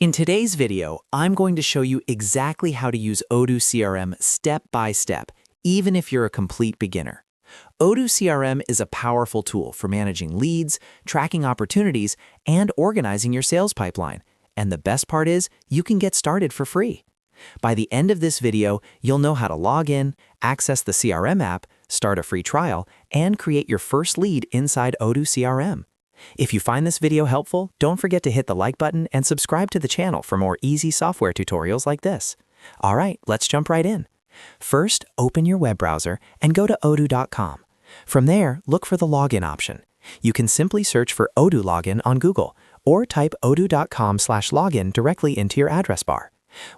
In today's video, I'm going to show you exactly how to use Odoo CRM step by step, even if you're a complete beginner. Odoo CRM is a powerful tool for managing leads, tracking opportunities, and organizing your sales pipeline. And the best part is, you can get started for free. By the end of this video, you'll know how to log in, access the CRM app, start a free trial, and create your first lead inside Odoo CRM. If you find this video helpful, don't forget to hit the like button and subscribe to the channel for more easy software tutorials like this. All right, let's jump right in. First, open your web browser and go to odoo.com. From there, look for the login option. You can simply search for Odoo login on Google or type odoo.com/login directly into your address bar.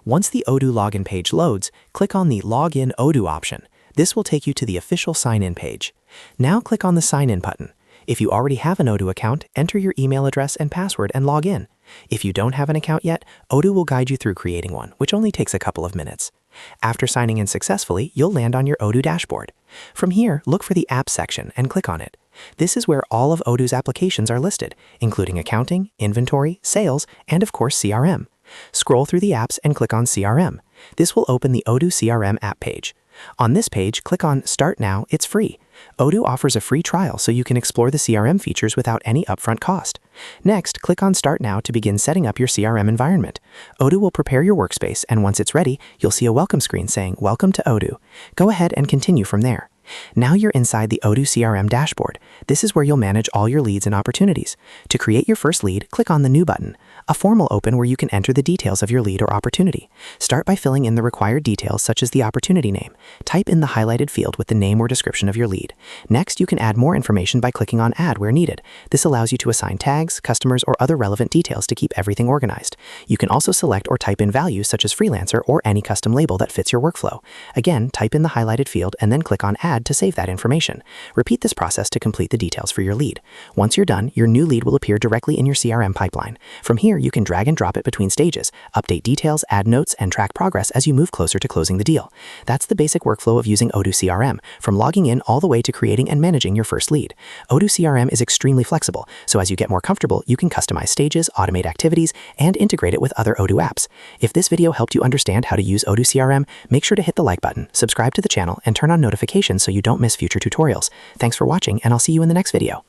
Once the Odoo login page loads, click on the Login Odoo option. This will take you to the official sign-in page. Now click on the Sign In button. If you already have an Odoo account, enter your email address and password and log in. If you don't have an account yet, Odoo will guide you through creating one, which only takes a couple of minutes. After signing in successfully, you'll land on your Odoo dashboard. From here, look for the Apps section and click on it. This is where all of Odoo's applications are listed, including accounting, inventory, sales, and of course CRM. Scroll through the apps and click on CRM. This will open the Odoo CRM app page. On this page, click on Start Now, it's free. Odoo offers a free trial so you can explore the CRM features without any upfront cost. Next, click on Start Now to begin setting up your CRM environment. Odoo will prepare your workspace, and once it's ready, you'll see a welcome screen saying, "Welcome to Odoo." Go ahead and continue from there. Now you're inside the Odoo CRM dashboard. This is where you'll manage all your leads and opportunities. To create your first lead, click on the New button. A form will open where you can enter the details of your lead or opportunity. Start by filling in the required details such as the opportunity name. Type in the highlighted field with the name or description of your lead. Next, you can add more information by clicking on Add where needed. This allows you to assign tags, customers, or other relevant details to keep everything organized. You can also select or type in values such as freelancer or any custom label that fits your workflow. Again, type in the highlighted field and then click on Add to save that information. Repeat this process to complete the details for your lead. Once you're done, your new lead will appear directly in your CRM pipeline. From here, you can drag and drop it between stages, update details, add notes, and track progress as you move closer to closing the deal. That's the basic workflow of using Odoo CRM, from logging in all the way to creating and managing your first lead. Odoo CRM is extremely flexible, so as you get more comfortable, you can customize stages, automate activities, and integrate it with other Odoo apps. If this video helped you understand how to use Odoo CRM, make sure to hit the like button, subscribe to the channel, and turn on notifications so you don't miss future tutorials. Thanks for watching, and I'll see you in the next video.